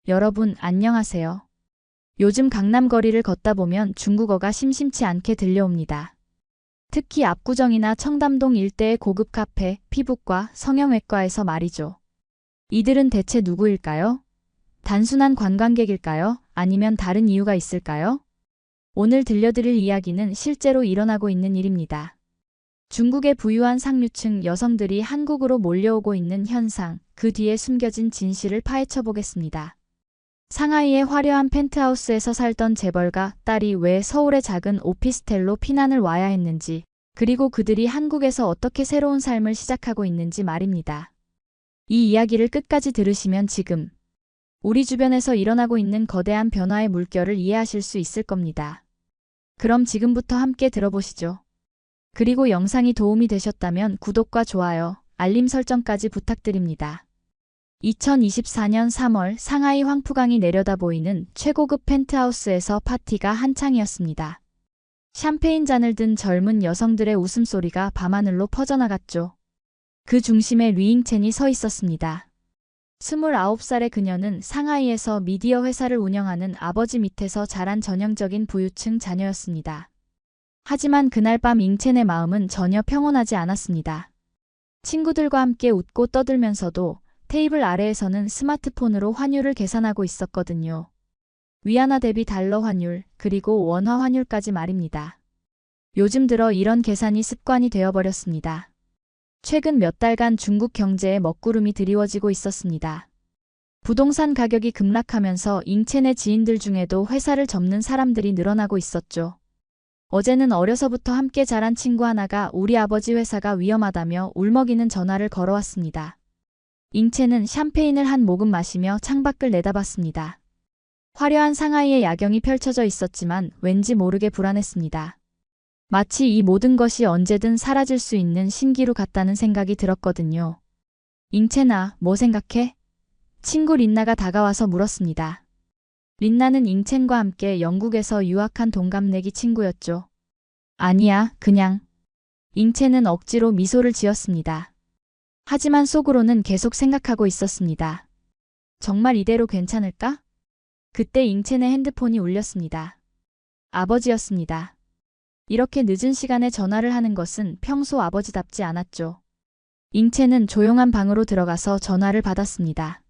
여러분, 안녕하세요. 요즘 강남 거리를 걷다 보면 중국어가 심심치 않게 들려옵니다. 특히 압구정이나 청담동 일대의 고급 카페, 피부과, 성형외과에서 말이죠. 이들은 대체 누구일까요? 단순한 관광객일까요? 아니면 다른 이유가 있을까요? 오늘 들려드릴 이야기는 실제로 일어나고 있는 일입니다. 중국의 부유한 상류층 여성들이 한국으로 몰려오고 있는 현상, 그 뒤에 숨겨진 진실을 파헤쳐 보겠습니다. 상하이의 화려한 펜트하우스에서 살던 재벌가 딸이 왜 서울의 작은 오피스텔로 피난을 와야 했는지, 그리고 그들이 한국에서 어떻게 새로운 삶을 시작하고 있는지 말입니다. 이 이야기를 끝까지 들으시면 지금 우리 주변에서 일어나고 있는 거대한 변화의 물결을 이해하실 수 있을 겁니다. 그럼 지금부터 함께 들어보시죠. 그리고 영상이 도움이 되셨다면 구독과 좋아요, 알림 설정까지 부탁드립니다. 2024년 3월 상하이 황푸강이 내려다 보이는 최고급 펜트하우스에서 파티가 한창이었습니다. 샴페인 잔을 든 젊은 여성들의 웃음소리가 밤하늘로 퍼져나갔죠. 그 중심에 류잉첸이 서 있었습니다. 29살의 그녀는 상하이에서 미디어 회사를 운영하는 아버지 밑에서 자란 전형적인 부유층 자녀였습니다. 하지만 그날 밤 잉첸의 마음은 전혀 평온하지 않았습니다. 친구들과 함께 웃고 떠들면서도 테이블 아래에서는 스마트폰으로 환율을 계산하고 있었거든요. 위안화 대비 달러 환율, 그리고 원화 환율까지 말입니다. 요즘 들어 이런 계산이 습관이 되어버렸습니다. 최근 몇 달간 중국 경제에 먹구름이 드리워지고 있었습니다. 부동산 가격이 급락하면서 잉첸의 지인들 중에도 회사를 접는 사람들이 늘어나고 있었죠. 어제는 어려서부터 함께 자란 친구 하나가 우리 아버지 회사가 위험하다며 울먹이는 전화를 걸어왔습니다. 잉첸은 샴페인을 한 모금 마시며 창밖을 내다봤습니다. 화려한 상하이의 야경이 펼쳐져 있었지만 왠지 모르게 불안했습니다. 마치 이 모든 것이 언제든 사라질 수 있는 신기루 같다는 생각이 들었거든요. 잉첸아, 뭐 생각해? 친구 린나가 다가와서 물었습니다. 린나는 잉첸과 함께 영국에서 유학한 동갑내기 친구였죠. 아니야, 그냥. 잉첸은 억지로 미소를 지었습니다. 하지만 속으로는 계속 생각하고 있었습니다. 정말 이대로 괜찮을까? 그때 잉첸의 핸드폰이 울렸습니다. 아버지였습니다. 이렇게 늦은 시간에 전화를 하는 것은 평소 아버지답지 않았죠. 잉첸은 조용한 방으로 들어가서 전화를 받았습니다.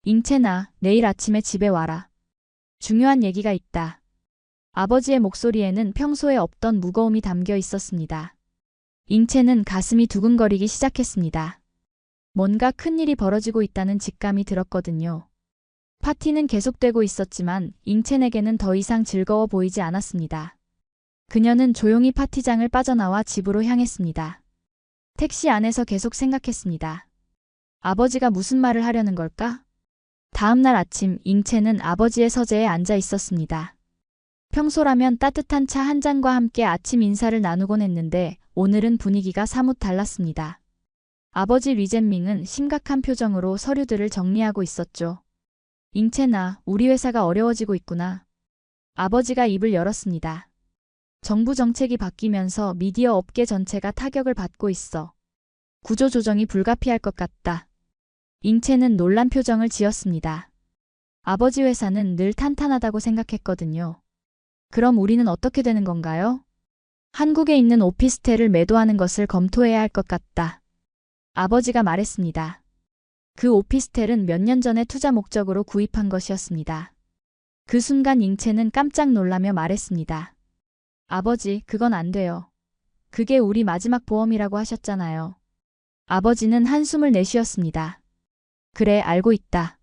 잉첸아, 내일 아침에 집에 와라. 중요한 얘기가 있다. 아버지의 목소리에는 평소에 없던 무거움이 담겨 있었습니다. 잉첸은 가슴이 두근거리기 시작했습니다. 뭔가 큰일이 벌어지고 있다는 직감이 들었거든요. 파티는 계속되고 있었지만 잉첸에게는 더 이상 즐거워 보이지 않았습니다. 그녀는 조용히 파티장을 빠져나와 집으로 향했습니다. 택시 안에서 계속 생각했습니다. 아버지가 무슨 말을 하려는 걸까? 다음 날 아침 잉첸은 아버지의 서재에 앉아 있었습니다. 평소라면 따뜻한 차 한 잔과 함께 아침 인사를 나누곤 했는데 오늘은 분위기가 사뭇 달랐습니다. 아버지 리젠밍은 심각한 표정으로 서류들을 정리하고 있었죠. 잉첸아, 우리 회사가 어려워지고 있구나. 아버지가 입을 열었습니다. 정부 정책이 바뀌면서 미디어 업계 전체가 타격을 받고 있어. 구조조정이 불가피할 것 같다. 잉첸은 놀란 표정을 지었습니다. 아버지 회사는 늘 탄탄하다고 생각했거든요. 그럼 우리는 어떻게 되는 건가요? 한국에 있는 오피스텔을 매도하는 것을 검토해야 할 것 같다. 아버지가 말했습니다. 그 오피스텔은 몇 년 전에 투자 목적으로 구입한 것이었습니다. 그 순간 잉첸은 깜짝 놀라며 말했습니다. 아버지, 그건 안 돼요. 그게 우리 마지막 보험이라고 하셨잖아요. 아버지는 한숨을 내쉬었습니다. 그래, 알고 있다.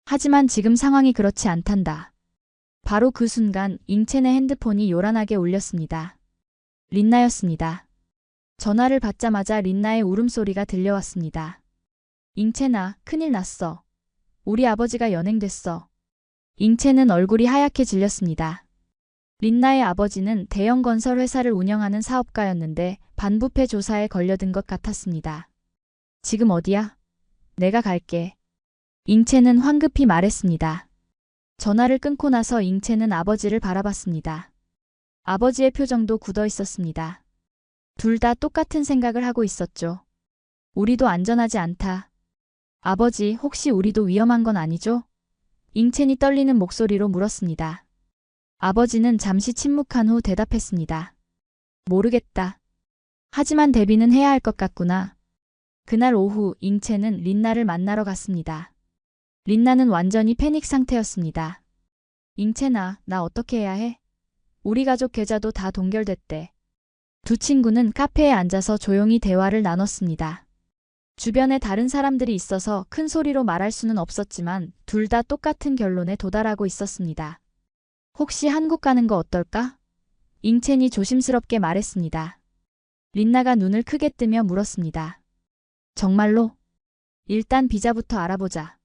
하지만 지금 상황이 그렇지 않단다. 바로 그 순간 잉첸의 핸드폰이 요란하게 울렸습니다. 린나였습니다. 전화를 받자마자 린나의 울음소리가 들려왔습니다. 잉첸아, 큰일 났어. 우리 아버지가 연행됐어. 잉첸은 얼굴이 하얗게 질렸습니다. 린나의 아버지는 대형 건설 회사를 운영하는 사업가였는데 반부패 조사에 걸려든 것 같았습니다. 지금 어디야? 내가 갈게. 잉첸은 황급히 말했습니다. 전화를 끊고 나서 잉첸은 아버지를 바라봤습니다. 아버지의 표정도 굳어 있었습니다. 둘 다 똑같은 생각을 하고 있었죠. 우리도 안전하지 않다. 아버지, 혹시 우리도 위험한 건 아니죠? 잉첸이 떨리는 목소리로 물었습니다. 아버지는 잠시 침묵한 후 대답했습니다. 모르겠다. 하지만 데뷔는 해야 할 것 같구나. 그날 오후 잉첸은 린나를 만나러 갔습니다. 린나는 완전히 패닉 상태였습니다. 잉첸아, 나 어떻게 해야 해? 우리 가족 계좌도 다 동결됐대. 두 친구는 카페에 앉아서 조용히 대화를 나눴습니다. 주변에 다른 사람들이 있어서 큰 소리로 말할 수는 없었지만 둘 다 똑같은 결론에 도달하고 있었습니다. 혹시 한국 가는 거 어떨까? 잉첸이 조심스럽게 말했습니다. 린나가 눈을 크게 뜨며 물었습니다. 정말로? 일단 비자부터 알아보자.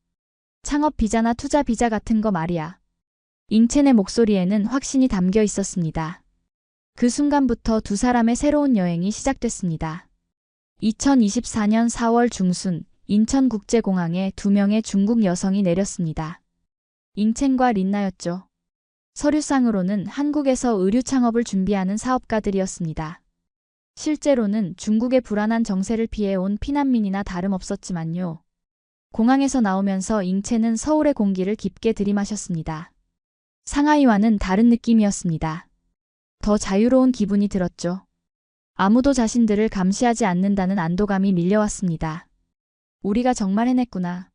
창업 비자나 투자 비자 같은 거 말이야. 잉첸의 목소리에는 확신이 담겨 있었습니다. 그 순간부터 두 사람의 새로운 여행이 시작됐습니다. 2024년 4월 중순 인천국제공항에 두 명의 중국 여성이 내렸습니다. 잉첸과 린나였죠. 서류상으로는 한국에서 의류 창업을 준비하는 사업가들이었습니다. 실제로는 중국의 불안한 정세를 피해온 피난민이나 다름없었지만요. 공항에서 나오면서 잉첸은 서울의 공기를 깊게 들이마셨습니다. 상하이와는 다른 느낌이었습니다. 더 자유로운 기분이 들었죠. 아무도 자신들을 감시하지 않는다는 안도감이 밀려왔습니다. 우리가 정말 해냈구나.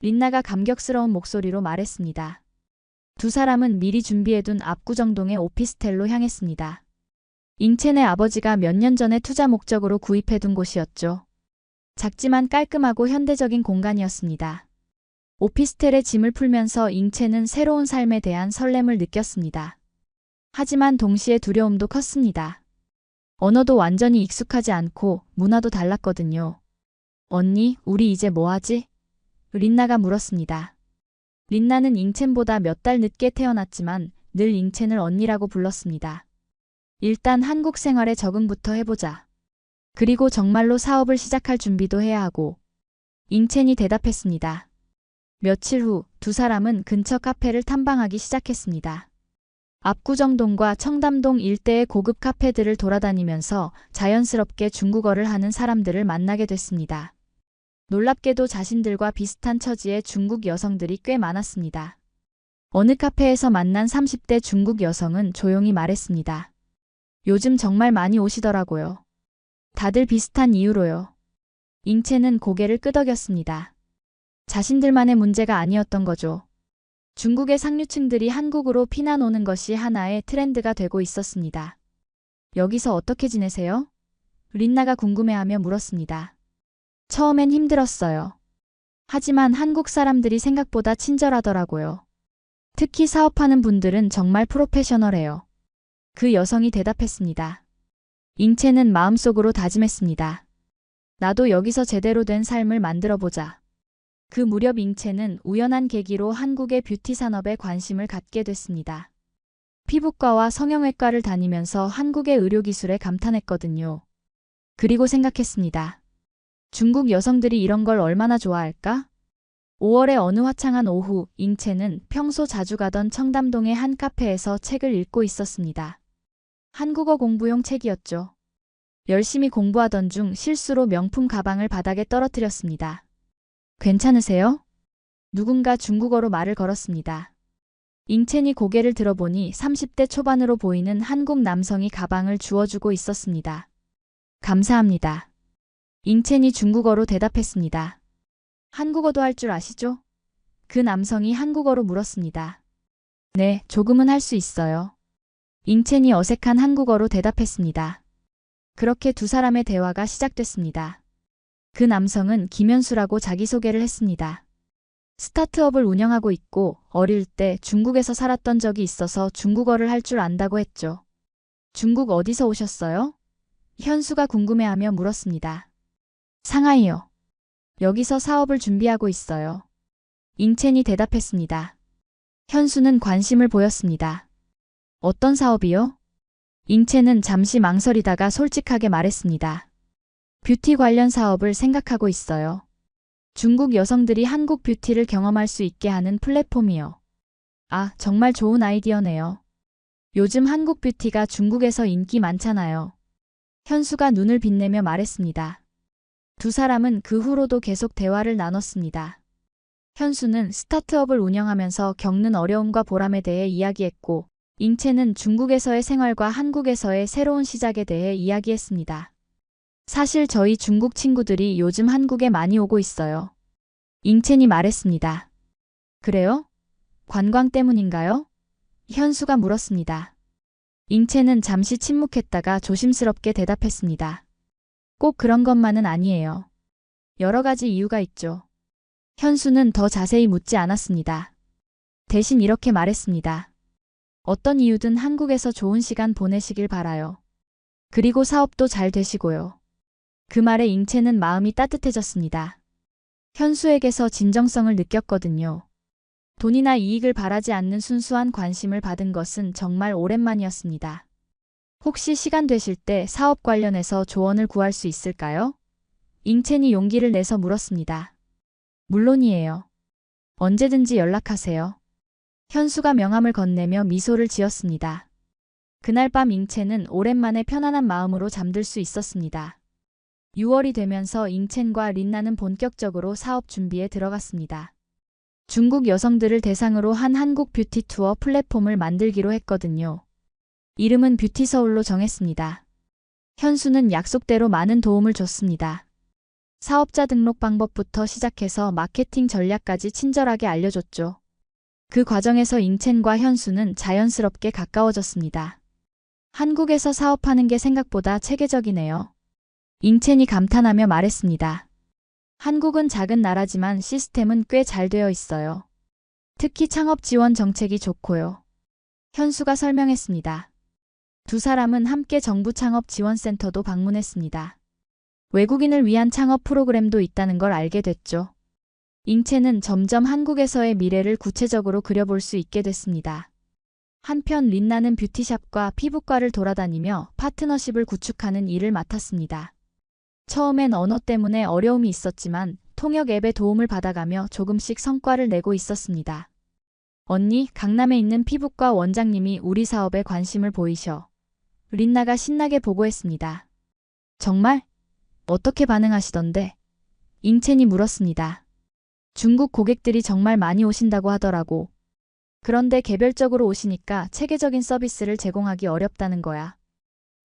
린나가 감격스러운 목소리로 말했습니다. 두 사람은 미리 준비해둔 압구정동의 오피스텔로 향했습니다. 잉첸의 아버지가 몇 년 전에 투자 목적으로 구입해둔 곳이었죠. 작지만 깔끔하고 현대적인 공간이었습니다. 오피스텔에 짐을 풀면서 잉첸은 새로운 삶에 대한 설렘을 느꼈습니다. 하지만 동시에 두려움도 컸습니다. 언어도 완전히 익숙하지 않고 문화도 달랐거든요. 언니, 우리 이제 뭐 하지? 린나가 물었습니다. 린나는 잉첸보다 몇 달 늦게 태어났지만 늘 잉첸을 언니라고 불렀습니다. 일단 한국 생활에 적응부터 해보자. 그리고 정말로 사업을 시작할 준비도 해야 하고. 잉첸이 대답했습니다. 며칠 후 두 사람은 근처 카페를 탐방하기 시작했습니다. 압구정동과 청담동 일대의 고급 카페들을 돌아다니면서 자연스럽게 중국어를 하는 사람들을 만나게 됐습니다. 놀랍게도 자신들과 비슷한 처지의 중국 여성들이 꽤 많았습니다. 어느 카페에서 만난 30대 중국 여성은 조용히 말했습니다. 요즘 정말 많이 오시더라고요. 다들 비슷한 이유로요. 잉첸은 고개를 끄덕였습니다. 자신들만의 문제가 아니었던 거죠. 중국의 상류층들이 한국으로 피난 오는 것이 하나의 트렌드가 되고 있었습니다. 여기서 어떻게 지내세요? 린나가 궁금해하며 물었습니다. 처음엔 힘들었어요. 하지만 한국 사람들이 생각보다 친절하더라고요. 특히 사업하는 분들은 정말 프로페셔널해요. 그 여성이 대답했습니다. 잉첸은 마음속으로 다짐했습니다. 나도 여기서 제대로 된 삶을 만들어보자. 그 무렵 잉첸은 우연한 계기로 한국의 뷰티 산업에 관심을 갖게 됐습니다. 피부과와 성형외과를 다니면서 한국의 의료기술에 감탄했거든요. 그리고 생각했습니다. 중국 여성들이 이런 걸 얼마나 좋아할까? 5월의 어느 화창한 오후, 잉첸은 평소 자주 가던 청담동의 한 카페에서 책을 읽고 있었습니다. 한국어 공부용 책이었죠. 열심히 공부하던 중 실수로 명품 가방을 바닥에 떨어뜨렸습니다. 괜찮으세요? 누군가 중국어로 말을 걸었습니다. 잉첸이 고개를 들어보니 30대 초반으로 보이는 한국 남성이 가방을 주워주고 있었습니다. 감사합니다. 잉첸이 중국어로 대답했습니다. 한국어도 할 줄 아시죠? 그 남성이 한국어로 물었습니다. 네, 조금은 할 수 있어요. 잉첸이 어색한 한국어로 대답했습니다. 그렇게 두 사람의 대화가 시작됐습니다. 그 남성은 김현수라고 자기소개를 했습니다. 스타트업을 운영하고 있고 어릴 때 중국에서 살았던 적이 있어서 중국어를 할 줄 안다고 했죠. 중국 어디서 오셨어요? 현수가 궁금해하며 물었습니다. 상하이요. 여기서 사업을 준비하고 있어요. 잉첸이 대답했습니다. 현수는 관심을 보였습니다. 어떤 사업이요? 잉첸은 잠시 망설이다가 솔직하게 말했습니다. 뷰티 관련 사업을 생각하고 있어요. 중국 여성들이 한국 뷰티를 경험할 수 있게 하는 플랫폼이요. 아, 정말 좋은 아이디어네요. 요즘 한국 뷰티가 중국에서 인기 많잖아요. 현수가 눈을 빛내며 말했습니다. 두 사람은 그 후로도 계속 대화를 나눴습니다. 현수는 스타트업을 운영하면서 겪는 어려움과 보람에 대해 이야기했고, 잉채는 중국에서의 생활과 한국에서의 새로운 시작에 대해 이야기했습니다. 사실 저희 중국 친구들이 요즘 한국에 많이 오고 있어요. 잉채니 말했습니다. 그래요? 관광 때문인가요? 현수가 물었습니다. 잉채는 잠시 침묵했다가 조심스럽게 대답했습니다. 꼭 그런 것만은 아니에요. 여러 가지 이유가 있죠. 현수는 더 자세히 묻지 않았습니다. 대신 이렇게 말했습니다. 어떤 이유든 한국에서 좋은 시간 보내시길 바라요. 그리고 사업도 잘 되시고요. 그 말에 잉채는 마음이 따뜻해졌습니다. 현수에게서 진정성을 느꼈거든요. 돈이나 이익을 바라지 않는 순수한 관심을 받은 것은 정말 오랜만이었습니다. 혹시 시간 되실 때 사업 관련해서 조언을 구할 수 있을까요? 잉채니 용기를 내서 물었습니다. 물론이에요. 언제든지 연락하세요. 현수가 명함을 건네며 미소를 지었습니다. 그날 밤 잉채는 오랜만에 편안한 마음으로 잠들 수 있었습니다. 6월이 되면서 잉첸과 린나는 본격적으로 사업 준비에 들어갔습니다. 중국 여성들을 대상으로 한 한국 뷰티 투어 플랫폼을 만들기로 했거든요. 이름은 뷰티서울로 정했습니다. 현수는 약속대로 많은 도움을 줬습니다. 사업자 등록 방법부터 시작해서 마케팅 전략까지 친절하게 알려줬죠. 그 과정에서 잉첸과 현수는 자연스럽게 가까워졌습니다. 한국에서 사업하는 게 생각보다 체계적이네요. 잉첸이 감탄하며 말했습니다. 한국은 작은 나라지만 시스템은 꽤 잘 되어 있어요. 특히 창업 지원 정책이 좋고요. 현수가 설명했습니다. 두 사람은 함께 정부 창업 지원센터도 방문했습니다. 외국인을 위한 창업 프로그램도 있다는 걸 알게 됐죠. 잉채는 점점 한국에서의 미래를 구체적으로 그려볼 수 있게 됐습니다. 한편 린나는 뷰티샵과 피부과를 돌아다니며 파트너십을 구축하는 일을 맡았습니다. 처음엔 언어 때문에 어려움이 있었지만 통역 앱의 도움을 받아가며 조금씩 성과를 내고 있었습니다. 언니, 강남에 있는 피부과 원장님이 우리 사업에 관심을 보이셔. 린나가 신나게 보고했습니다. 정말? 어떻게 반응하시던데? 잉첸이 물었습니다. 중국 고객들이 정말 많이 오신다고 하더라고. 그런데 개별적으로 오시니까 체계적인 서비스를 제공하기 어렵다는 거야.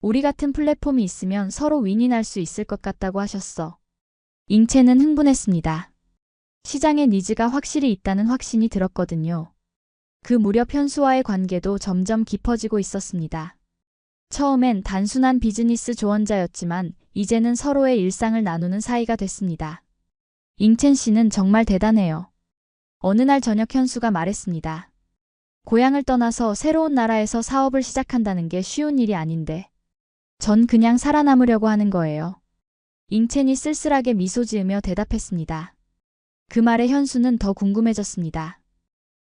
우리 같은 플랫폼이 있으면 서로 윈윈할 수 있을 것 같다고 하셨어. 잉채는 흥분했습니다. 시장에 니즈가 확실히 있다는 확신이 들었거든요. 그 무렵 현수와의 관계도 점점 깊어지고 있었습니다. 처음엔 단순한 비즈니스 조언자였지만 이제는 서로의 일상을 나누는 사이가 됐습니다. 잉첸 씨는 정말 대단해요. 어느 날 저녁 현수가 말했습니다. 고향을 떠나서 새로운 나라에서 사업을 시작한다는 게 쉬운 일이 아닌데. 전 그냥 살아남으려고 하는 거예요. 잉첸이 쓸쓸하게 미소 지으며 대답했습니다. 그 말에 현수는 더 궁금해졌습니다.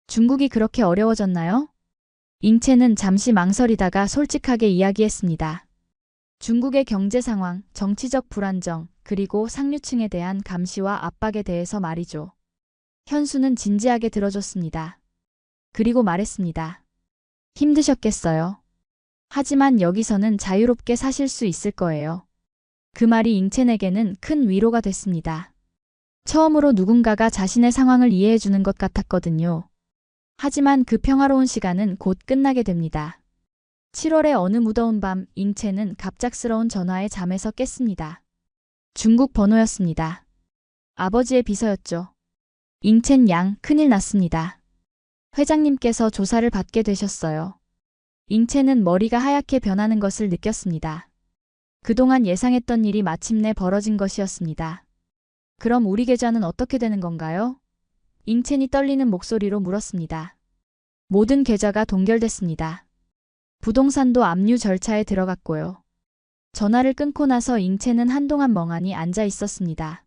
중국이 그렇게 어려워졌나요? 잉첸은 잠시 망설이다가 솔직하게 이야기했습니다. 중국의 경제 상황, 정치적 불안정, 그리고 상류층에 대한 감시와 압박에 대해서 말이죠. 현수는 진지하게 들어줬습니다. 그리고 말했습니다. 힘드셨겠어요. 하지만 여기서는 자유롭게 사실 수 있을 거예요. 그 말이 잉첸에게는 큰 위로가 됐습니다. 처음으로 누군가가 자신의 상황을 이해해주는 것 같았거든요. 하지만 그 평화로운 시간은 곧 끝나게 됩니다. 7월의 어느 무더운 밤, 잉첸은 갑작스러운 전화에 잠에서 깼습니다. 중국 번호였습니다. 아버지의 비서였죠. 잉첸 양, 큰일 났습니다. 회장님께서 조사를 받게 되셨어요. 잉첸은 머리가 하얗게 변하는 것을 느꼈습니다. 그동안 예상했던 일이 마침내 벌어진 것이었습니다. 그럼 우리 계좌는 어떻게 되는 건가요? 잉첸이 떨리는 목소리로 물었습니다. 모든 계좌가 동결됐습니다. 부동산도 압류 절차에 들어갔고요. 전화를 끊고 나서 잉첸은 한동안 멍하니 앉아 있었습니다.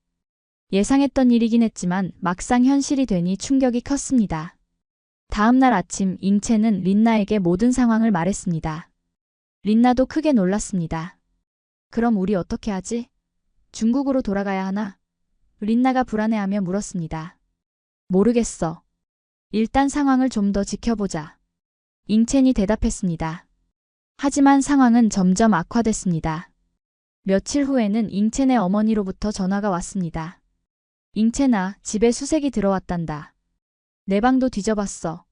예상했던 일이긴 했지만 막상 현실이 되니 충격이 컸습니다. 다음 날 아침 잉첸은 린나에게 모든 상황을 말했습니다. 린나도 크게 놀랐습니다. 그럼 우리 어떻게 하지? 중국으로 돌아가야 하나? 린나가 불안해하며 물었습니다. 모르겠어. 일단 상황을 좀 더 지켜보자. 잉첸이 대답했습니다. 하지만 상황은 점점 악화됐습니다. 며칠 후에는 잉첸의 어머니로부터 전화가 왔습니다. 잉채나 집에 수색이 들어왔단다. 내 방도 뒤져봤어.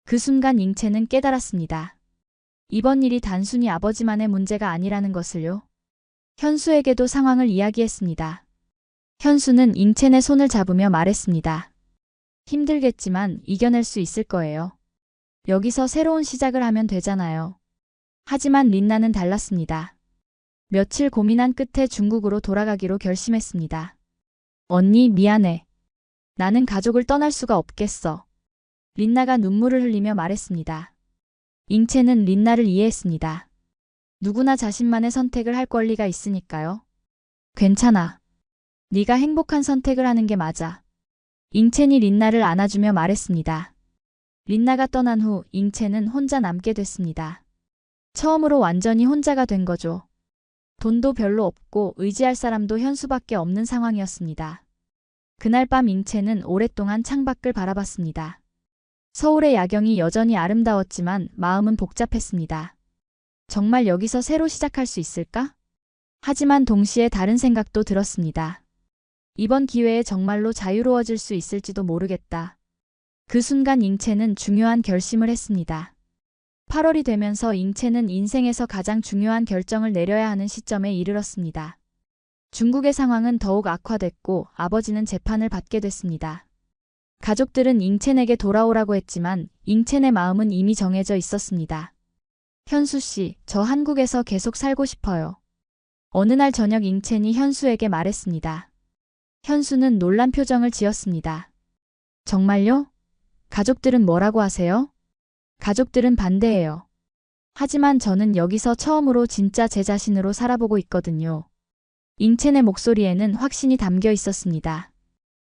그 순간 잉채는 깨달았습니다. 이번 일이 단순히 아버지만의 문제가 아니라는 것을요. 현수에게도 상황을 이야기했습니다. 현수는 잉채네 손을 잡으며 말했습니다. 힘들겠지만 이겨낼 수 있을 거예요. 여기서 새로운 시작을 하면 되잖아요. 하지만 린나는 달랐습니다. 며칠 고민한 끝에 중국으로 돌아가기로 결심했습니다. 언니, 미안해. 나는 가족을 떠날 수가 없겠어. 린나가 눈물을 흘리며 말했습니다. 잉채는 린나를 이해했습니다. 누구나 자신만의 선택을 할 권리가 있으니까요. 괜찮아. 네가 행복한 선택을 하는 게 맞아. 잉채는 린나를 안아주며 말했습니다. 린나가 떠난 후 잉채는 혼자 남게 됐습니다. 처음으로 완전히 혼자가 된 거죠. 돈도 별로 없고 의지할 사람도 현수밖에 없는 상황이었습니다. 그날 밤 잉채는 오랫동안 창밖을 바라봤습니다. 서울의 야경이 여전히 아름다웠지만 마음은 복잡했습니다. 정말 여기서 새로 시작할 수 있을까? 하지만 동시에 다른 생각도 들었습니다. 이번 기회에 정말로 자유로워질 수 있을지도 모르겠다. 그 순간 잉채는 중요한 결심을 했습니다. 8월이 되면서 잉채는 인생에서 가장 중요한 결정을 내려야 하는 시점에 이르렀습니다. 중국의 상황은 더욱 악화됐고 아버지는 재판을 받게 됐습니다. 가족들은 잉채에게 돌아오라고 했지만 잉채의 마음은 이미 정해져 있었습니다. 현수 씨, 저 한국에서 계속 살고 싶어요. 어느 날 저녁 잉채는 현수에게 말했습니다. 현수는 놀란 표정을 지었습니다. 정말요? 가족들은 뭐라고 하세요? 가족들은 반대해요. 하지만 저는 여기서 처음으로 진짜 제 자신으로 살아보고 있거든요. 잉채의 목소리에는 확신이 담겨 있었습니다.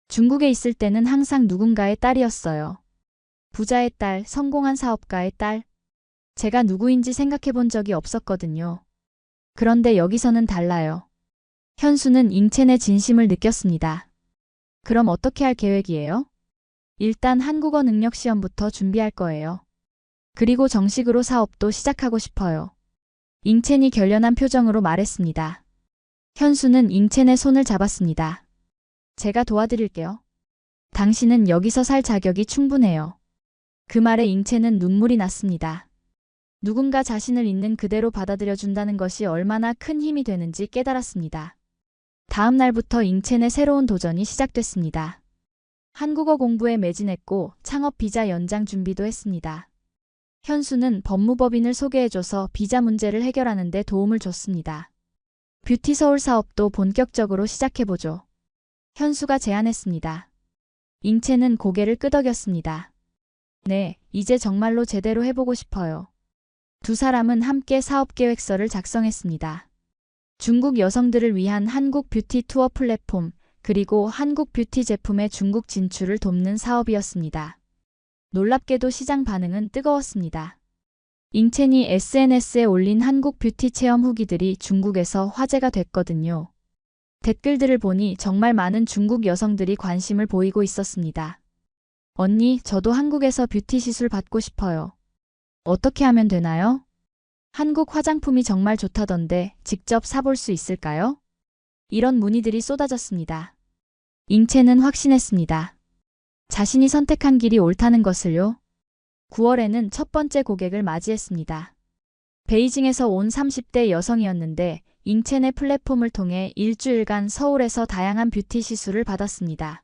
중국에 있을 때는 항상 누군가의 딸이었어요. 부자의 딸, 성공한 사업가의 딸. 제가 누구인지 생각해 본 적이 없었거든요. 그런데 여기서는 달라요. 현수는 잉채의 진심을 느꼈습니다. 그럼 어떻게 할 계획이에요? 일단 한국어 능력 시험부터 준비할 거예요. 그리고 정식으로 사업도 시작하고 싶어요. 잉채는 결연한 표정으로 말했습니다. 현수는 잉채의 손을 잡았습니다. 제가 도와드릴게요. 당신은 여기서 살 자격이 충분해요. 그 말에 잉채는 눈물이 났습니다. 누군가 자신을 있는 그대로 받아들여준다는 것이 얼마나 큰 힘이 되는지 깨달았습니다. 다음 날부터 잉채의 새로운 도전이 시작됐습니다. 한국어 공부에 매진했고 창업 비자 연장 준비도 했습니다. 현수는 법무법인을 소개해줘서 비자 문제를 해결하는 데 도움을 줬습니다. 뷰티 서울 사업도 본격적으로 시작해보죠. 현수가 제안했습니다. 잉채는 고개를 끄덕였습니다. 네, 이제 정말로 제대로 해보고 싶어요. 두 사람은 함께 사업계획서를 작성했습니다. 중국 여성들을 위한 한국 뷰티 투어 플랫폼, 그리고 한국 뷰티 제품의 중국 진출을 돕는 사업이었습니다. 놀랍게도 시장 반응은 뜨거웠습니다. 잉채니 SNS에 올린 한국 뷰티 체험 후기들이 중국에서 화제가 됐거든요. 댓글들을 보니 정말 많은 중국 여성들이 관심을 보이고 있었습니다. 언니, 저도 한국에서 뷰티 시술 받고 싶어요. 어떻게 하면 되나요? 한국 화장품이 정말 좋다던데 직접 사볼 수 있을까요? 이런 문의들이 쏟아졌습니다. 잉채는 확신했습니다. 자신이 선택한 길이 옳다는 것을요. 9월에는 첫 번째 고객을 맞이했습니다. 베이징에서 온 30대 여성이었는데 잉채의 플랫폼을 통해 일주일간 서울에서 다양한 뷰티 시술을 받았습니다.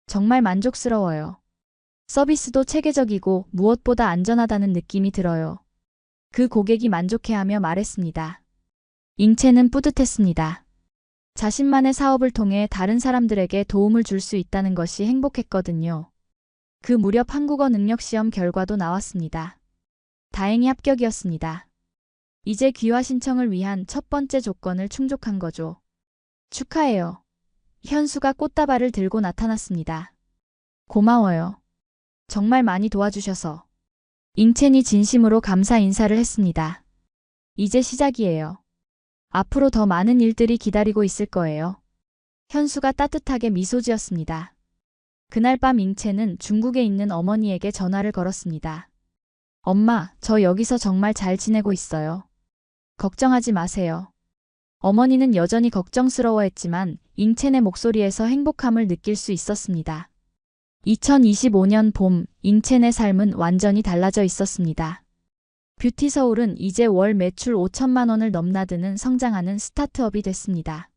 정말 만족스러워요. 서비스도 체계적이고 무엇보다 안전하다는 느낌이 들어요. 그 고객이 만족해하며 말했습니다. 잉채는 뿌듯했습니다. 자신만의 사업을 통해 다른 사람들에게 도움을 줄 수 있다는 것이 행복했거든요. 그 무렵 한국어 능력 시험 결과도 나왔습니다. 다행히 합격이었습니다. 이제 귀화 신청을 위한 첫 번째 조건을 충족한 거죠. 축하해요. 현수가 꽃다발을 들고 나타났습니다. 고마워요. 정말 많이 도와주셔서. 잉채니 진심으로 감사 인사를 했습니다. 이제 시작이에요. 앞으로 더 많은 일들이 기다리고 있을 거예요. 현수가 따뜻하게 미소 지었습니다. 그날 밤 잉채는 중국에 있는 어머니에게 전화를 걸었습니다. 엄마, 저 여기서 정말 잘 지내고 있어요. 걱정하지 마세요. 어머니는 여전히 걱정스러워했지만 잉첸의 목소리에서 행복함을 느낄 수 있었습니다. 2025년 봄, 잉첸의 삶은 완전히 달라져 있었습니다. 뷰티 서울은 이제 월 매출 5천만 원을 넘나드는 성장하는 스타트업이 됐습니다.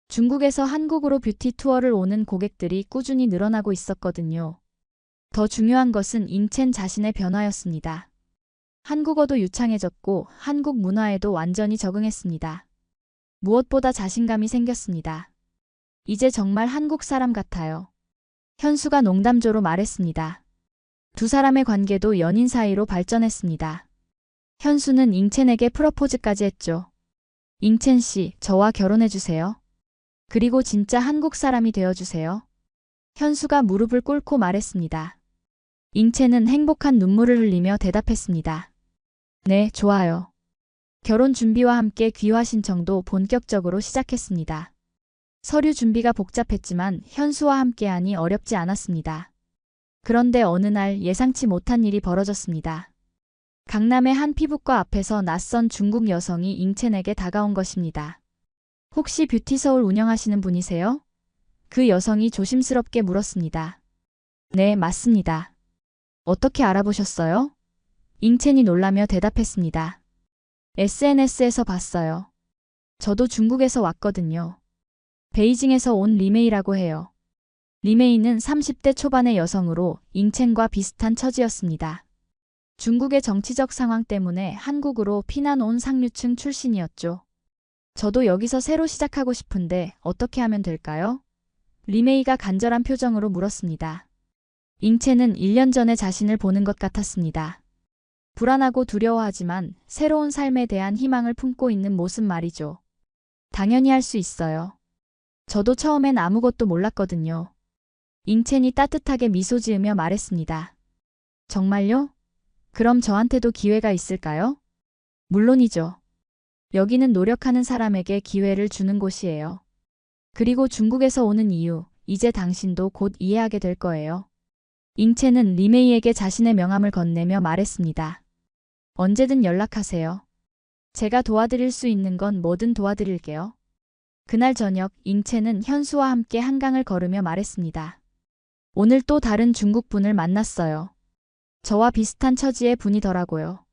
중국에서 한국으로 뷰티 투어를 오는 고객들이 꾸준히 늘어나고 있었거든요. 더 중요한 것은 잉첸 자신의 변화였습니다. 한국어도 유창해졌고 한국 문화에도 완전히 적응했습니다. 무엇보다 자신감이 생겼습니다. 이제 정말 한국 사람 같아요. 현수가 농담조로 말했습니다. 두 사람의 관계도 연인 사이로 발전했습니다. 현수는 잉첸에게 프러포즈까지 했죠. 잉첸 씨, 저와 결혼해주세요. 그리고 진짜 한국 사람이 되어주세요. 현수가 무릎을 꿇고 말했습니다. 잉첸은 행복한 눈물을 흘리며 대답했습니다. 네, 좋아요. 결혼 준비와 함께 귀화 신청도 본격적으로 시작했습니다. 서류 준비가 복잡했지만 현수와 함께하니 어렵지 않았습니다. 그런데 어느 날 예상치 못한 일이 벌어졌습니다. 강남의 한 피부과 앞에서 낯선 중국 여성이 잉첸에게 다가온 것입니다. 혹시 뷰티서울 운영하시는 분이세요? 그 여성이 조심스럽게 물었습니다. 네, 맞습니다. 어떻게 알아보셨어요? 잉첸이 놀라며 대답했습니다. SNS에서 봤어요. 저도 중국에서 왔거든요. 베이징에서 온 리메이라고 해요. 리메이는 30대 초반의 여성으로 잉첸과 비슷한 처지였습니다. 중국의 정치적 상황 때문에 한국으로 피난 온 상류층 출신이었죠. 저도 여기서 새로 시작하고 싶은데 어떻게 하면 될까요? 리메이가 간절한 표정으로 물었습니다. 잉첸은 1년 전에 자신을 보는 것 같았습니다. 불안하고 두려워하지만 새로운 삶에 대한 희망을 품고 있는 모습 말이죠. 당연히 할 수 있어요. 저도 처음엔 아무것도 몰랐거든요. 잉첸이 따뜻하게 미소 지으며 말했습니다. 정말요? 그럼 저한테도 기회가 있을까요? 물론이죠. 여기는 노력하는 사람에게 기회를 주는 곳이에요. 그리고 중국에서 오는 이유, 이제 당신도 곧 이해하게 될 거예요. 잉첸은 리메이에게 자신의 명함을 건네며 말했습니다. 언제든 연락하세요. 제가 도와드릴 수 있는 건 뭐든 도와드릴게요. 그날 저녁 잉첸은 현수와 함께 한강을 걸으며 말했습니다. 오늘 또 다른 중국 분을 만났어요. 저와 비슷한 처지의 분이더라고요.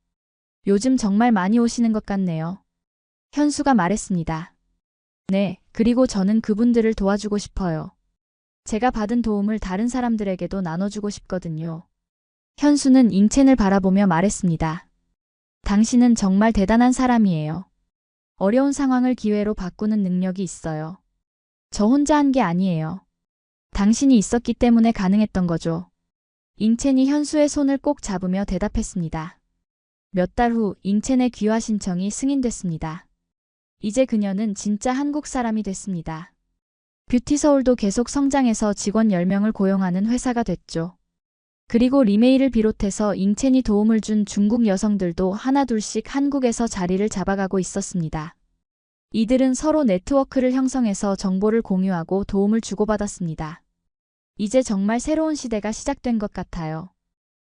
요즘 정말 많이 오시는 것 같네요. 현수가 말했습니다. 네, 그리고 저는 그분들을 도와주고 싶어요. 제가 받은 도움을 다른 사람들에게도 나눠주고 싶거든요. 현수는 잉첸을 바라보며 말했습니다. 당신은 정말 대단한 사람이에요. 어려운 상황을 기회로 바꾸는 능력이 있어요. 저 혼자 한 게 아니에요. 당신이 있었기 때문에 가능했던 거죠. 잉첸이 현수의 손을 꼭 잡으며 대답했습니다. 몇 달 후 잉첸의 귀화 신청이 승인됐습니다. 이제 그녀는 진짜 한국 사람이 됐습니다. 뷰티서울도 계속 성장해서 직원 10명을 고용하는 회사가 됐죠. 그리고 리메이를 비롯해서 잉첸이 도움을 준 중국 여성들도 하나둘씩 한국에서 자리를 잡아가고 있었습니다. 이들은 서로 네트워크를 형성해서 정보를 공유하고 도움을 주고받았습니다. 이제 정말 새로운 시대가 시작된 것 같아요.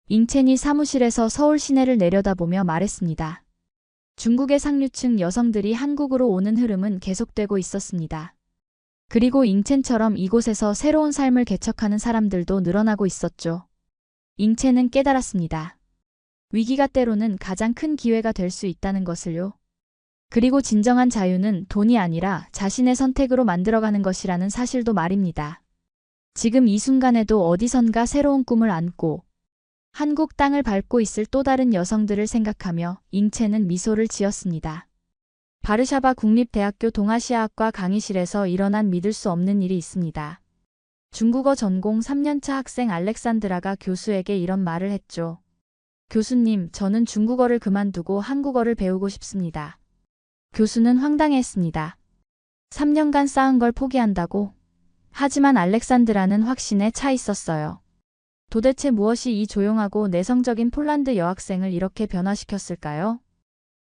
잉첸이 사무실에서 서울 시내를 내려다보며 말했습니다. 중국의 상류층 여성들이 한국으로 오는 흐름은 계속되고 있었습니다. 그리고 잉첸처럼 이곳에서 새로운 삶을 개척하는 사람들도 늘어나고 있었죠. 잉첸은 깨달았습니다. 위기가 때로는 가장 큰 기회가 될 수 있다는 것을요. 그리고 진정한 자유는 돈이 아니라 자신의 선택으로 만들어가는 것이라는 사실도 말입니다. 지금 이 순간에도 어디선가 새로운 꿈을 안고 한국 땅을 밟고 있을 또 다른 여성들을 생각하며 잉첸은 미소를 지었습니다. 바르샤바 국립대학교 동아시아학과 강의실에서 일어난 믿을 수 없는 일이 있습니다. 중국어 전공 3년차 학생 알렉산드라가 교수에게 이런 말을 했죠. 교수님, 저는 중국어를 그만두고 한국어를 배우고 싶습니다. 교수는 황당해했습니다. 3년간 쌓은 걸 포기한다고? 하지만 알렉산드라는 확신에 차 있었어요. 도대체 무엇이 이 조용하고 내성적인 폴란드 여학생을 이렇게 변화시켰을까요?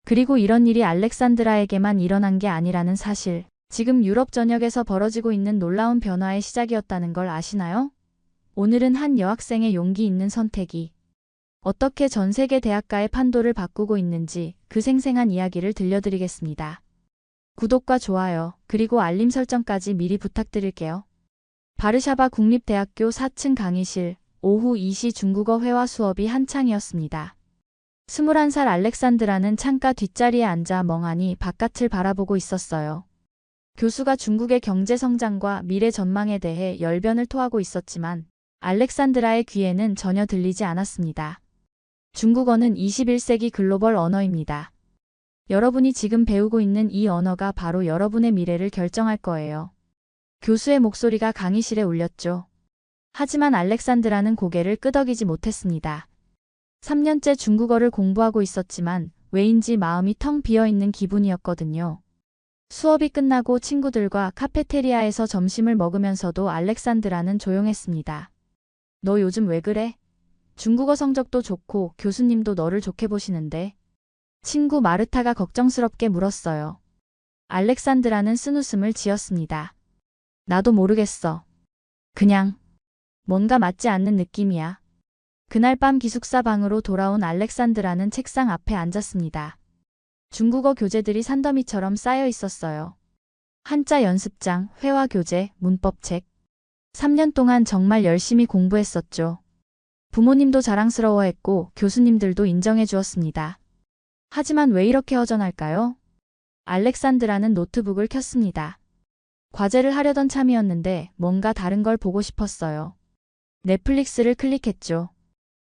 그리고 이런 일이 알렉산드라에게만 일어난 게 아니라는 사실. 지금 유럽 전역에서 벌어지고 있는 놀라운 변화의 시작이었다는 걸 아시나요? 오늘은 한 여학생의 용기 있는 선택이 어떻게 전 세계 대학가의 판도를 바꾸고 있는지 그 생생한 이야기를 들려드리겠습니다. 구독과 좋아요, 그리고 알림 설정까지 미리 부탁드릴게요. 바르샤바 국립대학교 4층 강의실, 오후 2시 중국어 회화 수업이 한창이었습니다. 21살 알렉산드라는 창가 뒷자리에 앉아 멍하니 바깥을 바라보고 있었어요. 교수가 중국의 경제 성장과 미래 전망에 대해 열변을 토하고 있었지만 알렉산드라의 귀에는 전혀 들리지 않았습니다. 중국어는 21세기 글로벌 언어입니다. 여러분이 지금 배우고 있는 이 언어가 바로 여러분의 미래를 결정할 거예요. 교수의 목소리가 강의실에 울렸죠. 하지만 알렉산드라는 고개를 끄덕이지 못했습니다. 3년째 중국어를 공부하고 있었지만 왜인지 마음이 텅 비어있는 기분이었거든요. 수업이 끝나고 친구들과 카페테리아에서 점심을 먹으면서도 알렉산드라는 조용했습니다. 너 요즘 왜 그래? 중국어 성적도 좋고 교수님도 너를 좋게 보시는데? 친구 마르타가 걱정스럽게 물었어요. 알렉산드라는 쓴웃음을 지었습니다. 나도 모르겠어. 그냥 뭔가 맞지 않는 느낌이야. 그날 밤 기숙사 방으로 돌아온 알렉산드라는 책상 앞에 앉았습니다. 중국어 교재들이 산더미처럼 쌓여 있었어요. 한자 연습장, 회화 교재, 문법책. 3년 동안 정말 열심히 공부했었죠. 부모님도 자랑스러워했고 교수님들도 인정해 주었습니다. 하지만 왜 이렇게 허전할까요? 알렉산드라는 노트북을 켰습니다. 과제를 하려던 참이었는데 뭔가 다른 걸 보고 싶었어요. 넷플릭스를 클릭했죠.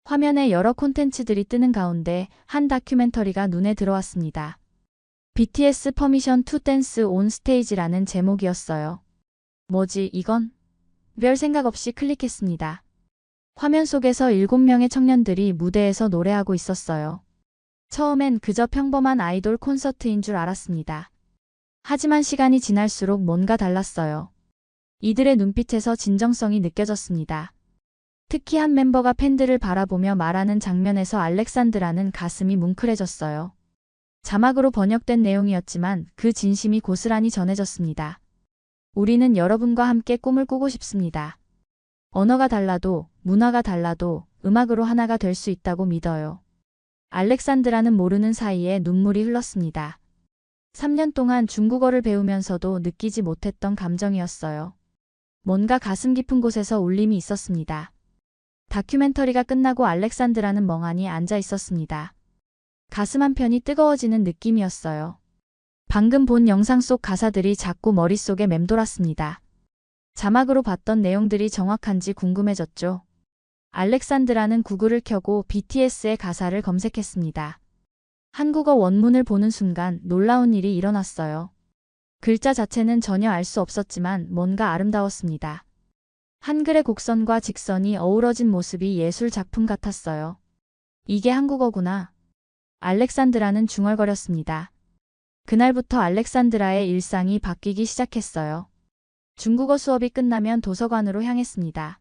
화면에 여러 콘텐츠들이 뜨는 가운데 한 다큐멘터리가 눈에 들어왔습니다. BTS Permission to Dance on Stage라는 제목이었어요. 뭐지 이건? 별 생각 없이 클릭했습니다. 화면 속에서 7명의 청년들이 무대에서 노래하고 있었어요. 처음엔 그저 평범한 아이돌 콘서트인 줄 알았습니다. 하지만 시간이 지날수록 뭔가 달랐어요. 이들의 눈빛에서 진정성이 느껴졌습니다. 특히 한 멤버가 팬들을 바라보며 말하는 장면에서 알렉산드라는 가슴이 뭉클해졌어요. 자막으로 번역된 내용이었지만 그 진심이 고스란히 전해졌습니다. 우리는 여러분과 함께 꿈을 꾸고 싶습니다. 언어가 달라도, 문화가 달라도 음악으로 하나가 될 수 있다고 믿어요. 알렉산드라는 모르는 사이에 눈물이 흘렀습니다. 3년 동안 중국어를 배우면서도 느끼지 못했던 감정이었어요. 뭔가 가슴 깊은 곳에서 울림이 있었습니다. 다큐멘터리가 끝나고 알렉산드라는 멍하니 앉아 있었습니다. 가슴 한편이 뜨거워지는 느낌이었어요. 방금 본 영상 속 가사들이 자꾸 머릿속에 맴돌았습니다. 자막으로 봤던 내용들이 정확한지 궁금해졌죠. 알렉산드라는 구글을 켜고 BTS의 가사를 검색했습니다. 한국어 원문을 보는 순간 놀라운 일이 일어났어요. 글자 자체는 전혀 알 수 없었지만 뭔가 아름다웠습니다. 한글의 곡선과 직선이 어우러진 모습이 예술 작품 같았어요. 이게 한국어구나. 알렉산드라는 중얼거렸습니다. 그날부터 알렉산드라의 일상이 바뀌기 시작했어요. 중국어 수업이 끝나면 도서관으로 향했습니다.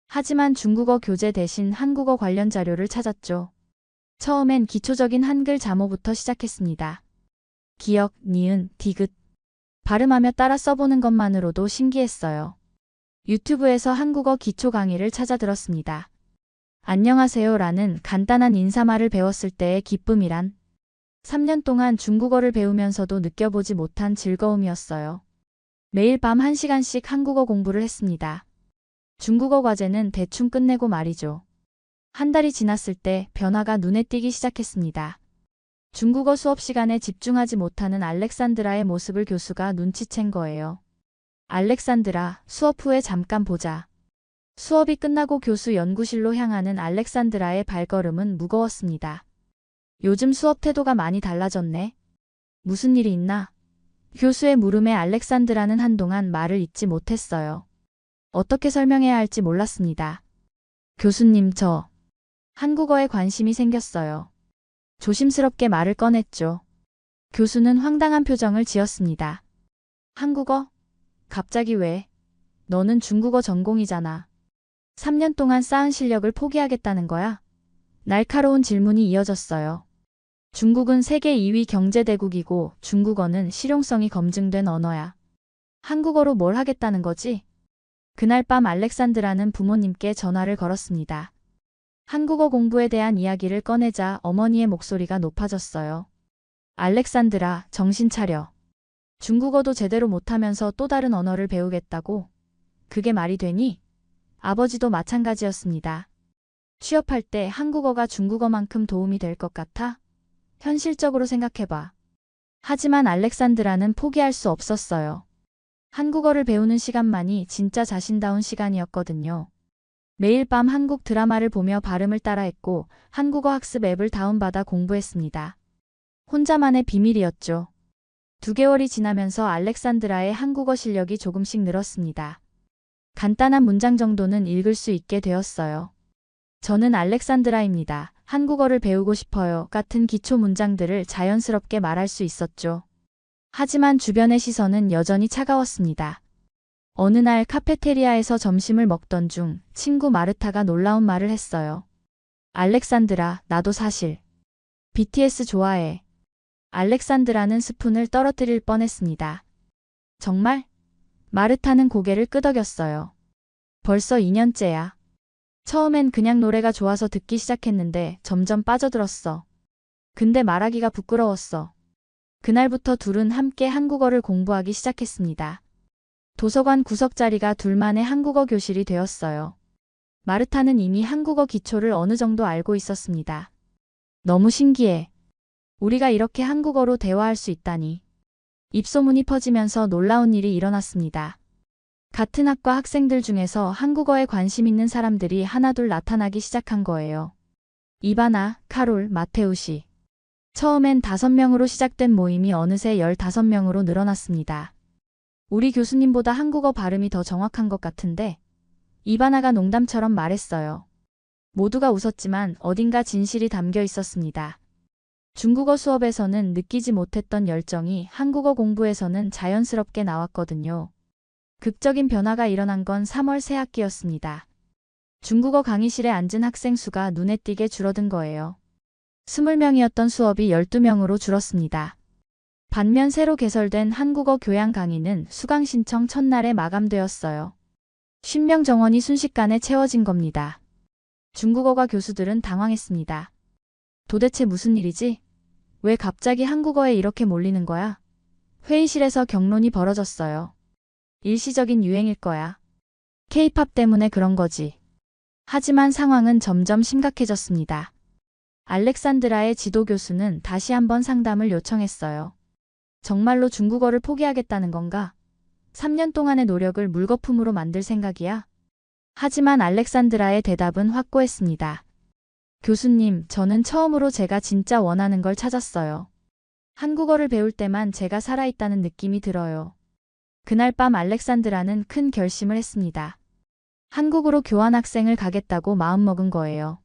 하지만 중국어 교재 대신 한국어 관련 자료를 찾았죠. 처음엔 기초적인 한글 자모부터 시작했습니다. 기역, 니은, 디귿. 발음하며 따라 써보는 것만으로도 신기했어요. 유튜브에서 한국어 기초 강의를 찾아 들었습니다. 안녕하세요 라는 간단한 인사말을 배웠을 때의 기쁨이란 3년 동안 중국어를 배우면서도 느껴보지 못한 즐거움이었어요. 매일 밤 1시간씩 한국어 공부를 했습니다. 중국어 과제는 대충 끝내고 말이죠. 한 달이 지났을 때 변화가 눈에 띄기 시작했습니다. 중국어 수업 시간에 집중하지 못하는 알렉산드라의 모습을 교수가 눈치챈 거예요. 알렉산드라, 수업 후에 잠깐 보자. 수업이 끝나고 교수 연구실로 향하는 알렉산드라의 발걸음은 무거웠습니다. 요즘 수업 태도가 많이 달라졌네. 무슨 일이 있나? 교수의 물음에 알렉산드라는 한동안 말을 잇지 못했어요. 어떻게 설명해야 할지 몰랐습니다. 교수님, 저 한국어에 관심이 생겼어요. 조심스럽게 말을 꺼냈죠. 교수는 황당한 표정을 지었습니다. 한국어? 갑자기 왜? 너는 중국어 전공이잖아. 3년 동안 쌓은 실력을 포기하겠다는 거야? 날카로운 질문이 이어졌어요. 중국은 세계 2위 경제대국이고 중국어는 실용성이 검증된 언어야. 한국어로 뭘 하겠다는 거지? 그날 밤 알렉산드라는 부모님께 전화를 걸었습니다. 한국어 공부에 대한 이야기를 꺼내자 어머니의 목소리가 높아졌어요. 알렉산드라, 정신 차려. 중국어도 제대로 못하면서 또 다른 언어를 배우겠다고? 그게 말이 되니? 아버지도 마찬가지였습니다. 취업할 때 한국어가 중국어만큼 도움이 될 것 같아? 현실적으로 생각해봐. 하지만 알렉산드라는 포기할 수 없었어요. 한국어를 배우는 시간만이 진짜 자신다운 시간이었거든요. 매일 밤 한국 드라마를 보며 발음을 따라했고 한국어 학습 앱을 다운받아 공부했습니다. 혼자만의 비밀이었죠. 2개월이 지나면서 알렉산드라의 한국어 실력이 조금씩 늘었습니다. 간단한 문장 정도는 읽을 수 있게 되었어요. 저는 알렉산드라입니다. 한국어를 배우고 싶어요. 같은 기초 문장들을 자연스럽게 말할 수 있었죠. 하지만 주변의 시선은 여전히 차가웠습니다. 어느 날 카페테리아에서 점심을 먹던 중 친구 마르타가 놀라운 말을 했어요. 알렉산드라, 나도 사실 BTS 좋아해. 알렉산드라는 스푼을 떨어뜨릴 뻔했습니다. 정말? 마르타는 고개를 끄덕였어요. 벌써 2년째야. 처음엔 그냥 노래가 좋아서 듣기 시작했는데 점점 빠져들었어. 근데 말하기가 부끄러웠어. 그날부터 둘은 함께 한국어를 공부하기 시작했습니다. 도서관 구석자리가 둘만의 한국어 교실이 되었어요. 마르타는 이미 한국어 기초를 어느 정도 알고 있었습니다. 너무 신기해. 우리가 이렇게 한국어로 대화할 수 있다니. 입소문이 퍼지면서 놀라운 일이 일어났습니다. 같은 학과 학생들 중에서 한국어에 관심 있는 사람들이 하나둘 나타나기 시작한 거예요. 이바나, 카롤, 마테우시. 처음엔 5명으로 시작된 모임이 어느새 15명으로 늘어났습니다. 우리 교수님보다 한국어 발음이 더 정확한 것 같은데? 이바나가 농담처럼 말했어요. 모두가 웃었지만 어딘가 진실이 담겨 있었습니다. 중국어 수업에서는 느끼지 못했던 열정이 한국어 공부에서는 자연스럽게 나왔거든요. 극적인 변화가 일어난 건 3월 새학기였습니다. 중국어 강의실에 앉은 학생 수가 눈에 띄게 줄어든 거예요. 20명이었던 수업이 12명으로 줄었습니다. 반면 새로 개설된 한국어 교양 강의는 수강 신청 첫날에 마감되었어요. 50명 정원이 순식간에 채워진 겁니다. 중국어과 교수들은 당황했습니다. 도대체 무슨 일이지? 왜 갑자기 한국어에 이렇게 몰리는 거야? 회의실에서 격론이 벌어졌어요. 일시적인 유행일 거야. K-팝 때문에 그런 거지. 하지만 상황은 점점 심각해졌습니다. 알렉산드라의 지도 교수는 다시 한번 상담을 요청했어요. 정말로 중국어를 포기하겠다는 건가? 3년 동안의 노력을 물거품으로 만들 생각이야? 하지만 알렉산드라의 대답은 확고했습니다. 교수님, 저는 처음으로 제가 진짜 원하는 걸 찾았어요. 한국어를 배울 때만 제가 살아있다는 느낌이 들어요. 그날 밤 알렉산드라는 큰 결심을 했습니다. 한국으로 교환학생을 가겠다고 마음먹은 거예요.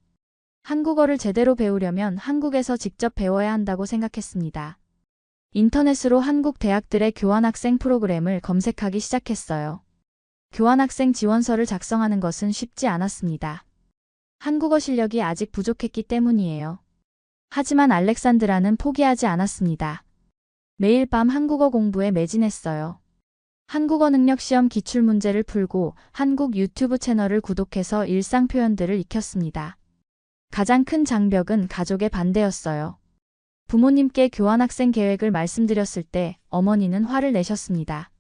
한국어를 제대로 배우려면 한국에서 직접 배워야 한다고 생각했습니다. 인터넷으로 한국 대학들의 교환학생 프로그램을 검색하기 시작했어요. 교환학생 지원서를 작성하는 것은 쉽지 않았습니다. 한국어 실력이 아직 부족했기 때문이에요. 하지만 알렉산드라는 포기하지 않았습니다. 매일 밤 한국어 공부에 매진했어요. 한국어 능력 시험 기출문제를 풀고 한국 유튜브 채널을 구독해서 일상 표현들을 익혔습니다. 가장 큰 장벽은 가족의 반대였어요. 부모님께 교환학생 계획을 말씀드렸을 때 어머니는 화를 내셨습니다.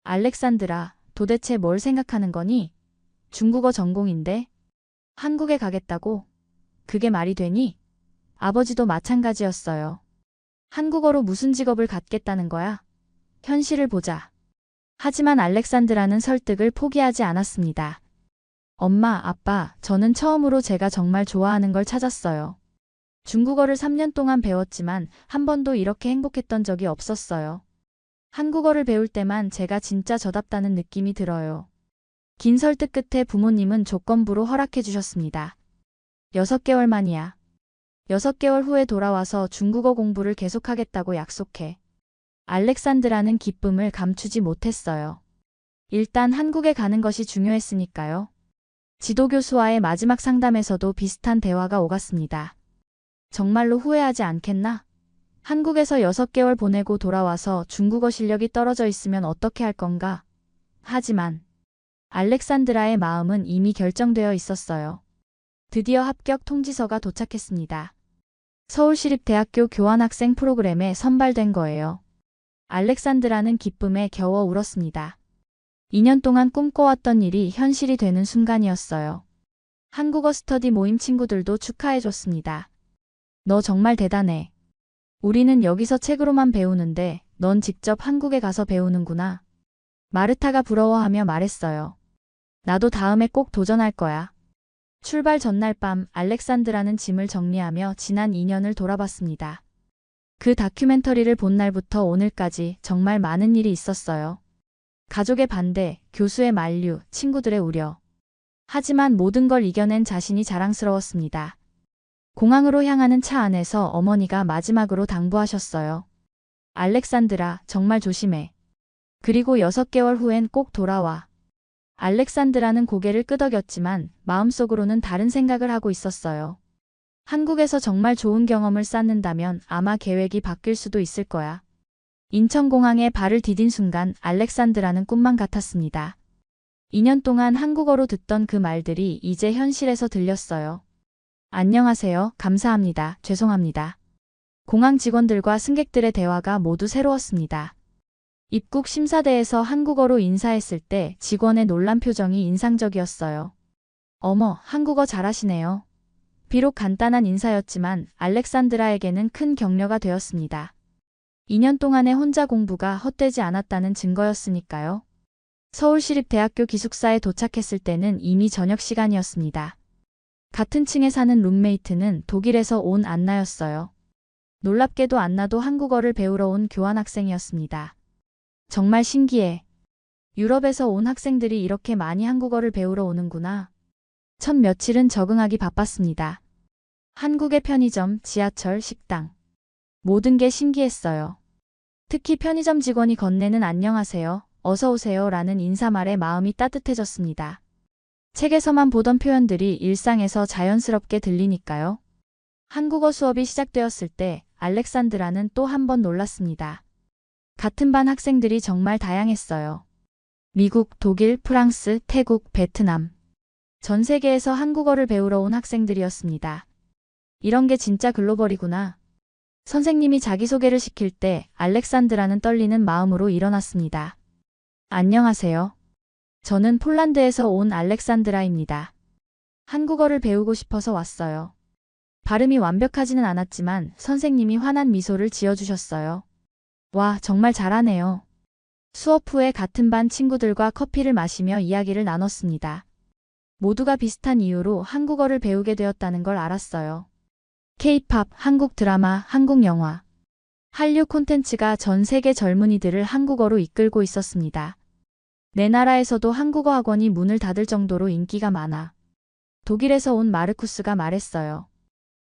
알렉산드라, 도대체 뭘 생각하는 거니? 중국어 전공인데? 한국에 가겠다고? 그게 말이 되니? 아버지도 마찬가지였어요. 한국어로 무슨 직업을 갖겠다는 거야? 현실을 보자. 하지만 알렉산드라는 설득을 포기하지 않았습니다. 엄마, 아빠, 저는 처음으로 제가 정말 좋아하는 걸 찾았어요. 중국어를 3년 동안 배웠지만 한 번도 이렇게 행복했던 적이 없었어요. 한국어를 배울 때만 제가 진짜 저답다는 느낌이 들어요. 긴 설득 끝에 부모님은 조건부로 허락해 주셨습니다. 6개월 만이야. 6개월 후에 돌아와서 중국어 공부를 계속하겠다고 약속해. 알렉산드라는 기쁨을 감추지 못했어요. 일단 한국에 가는 것이 중요했으니까요. 지도교수와의 마지막 상담에서도 비슷한 대화가 오갔습니다. 정말로 후회하지 않겠나? 한국에서 6개월 보내고 돌아와서 중국어 실력이 떨어져 있으면 어떻게 할 건가? 하지만 알렉산드라의 마음은 이미 결정되어 있었어요. 드디어 합격 통지서가 도착했습니다. 서울시립대학교 교환학생 프로그램에 선발된 거예요. 알렉산드라는 기쁨에 겨워 울었습니다. 2년 동안 꿈꿔왔던 일이 현실이 되는 순간이었어요. 한국어 스터디 모임 친구들도 축하해줬습니다. 너 정말 대단해. 우리는 여기서 책으로만 배우는데 넌 직접 한국에 가서 배우는구나. 마르타가 부러워하며 말했어요. 나도 다음에 꼭 도전할 거야. 출발 전날 밤 알렉산드라는 짐을 정리하며 지난 2년을 돌아봤습니다. 그 다큐멘터리를 본 날부터 오늘까지 정말 많은 일이 있었어요. 가족의 반대, 교수의 만류, 친구들의 우려. 하지만 모든 걸 이겨낸 자신이 자랑스러웠습니다. 공항으로 향하는 차 안에서 어머니가 마지막으로 당부하셨어요. 알렉산드라, 정말 조심해. 그리고 6개월 후엔 꼭 돌아와. 알렉산드라는 고개를 끄덕였지만 마음속으로는 다른 생각을 하고 있었어요. 한국에서 정말 좋은 경험을 쌓는다면 아마 계획이 바뀔 수도 있을 거야. 인천공항에 발을 디딘 순간 알렉산드라는 꿈만 같았습니다. 2년 동안 한국어로 듣던 그 말들이 이제 현실에서 들렸어요. 안녕하세요. 감사합니다. 죄송합니다. 공항 직원들과 승객들의 대화가 모두 새로웠습니다. 입국 심사대에서 한국어로 인사했을 때 직원의 놀란 표정이 인상적이었어요. 어머, 한국어 잘하시네요. 비록 간단한 인사였지만 알렉산드라에게는 큰 격려가 되었습니다. 2년 동안의 혼자 공부가 헛되지 않았다는 증거였으니까요. 서울시립대학교 기숙사에 도착했을 때는 이미 저녁 시간이었습니다. 같은 층에 사는 룸메이트는 독일에서 온 안나였어요. 놀랍게도 안나도 한국어를 배우러 온 교환학생이었습니다. 정말 신기해. 유럽에서 온 학생들이 이렇게 많이 한국어를 배우러 오는구나. 첫 며칠은 적응하기 바빴습니다. 한국의 편의점, 지하철, 식당. 모든 게 신기했어요. 특히 편의점 직원이 건네는 안녕하세요, 어서 오세요 라는 인사말에 마음이 따뜻해졌습니다. 책에서만 보던 표현들이 일상에서 자연스럽게 들리니까요. 한국어 수업이 시작되었을 때 알렉산드라는 또 한 번 놀랐습니다. 같은 반 학생들이 정말 다양했어요. 미국, 독일, 프랑스, 태국, 베트남. 전 세계에서 한국어를 배우러 온 학생들이었습니다. 이런 게 진짜 글로벌이구나. 선생님이 자기소개를 시킬 때 알렉산드라는 떨리는 마음으로 일어났습니다. 안녕하세요. 저는 폴란드에서 온 알렉산드라입니다. 한국어를 배우고 싶어서 왔어요. 발음이 완벽하지는 않았지만 선생님이 환한 미소를 지어주셨어요. 와, 정말 잘하네요. 수업 후에 같은 반 친구들과 커피를 마시며 이야기를 나눴습니다. 모두가 비슷한 이유로 한국어를 배우게 되었다는 걸 알았어요. K-팝, 한국 드라마, 한국 영화. 한류 콘텐츠가 전 세계 젊은이들을 한국어로 이끌고 있었습니다. 내 나라에서도 한국어 학원이 문을 닫을 정도로 인기가 많아. 독일에서 온 마르쿠스가 말했어요.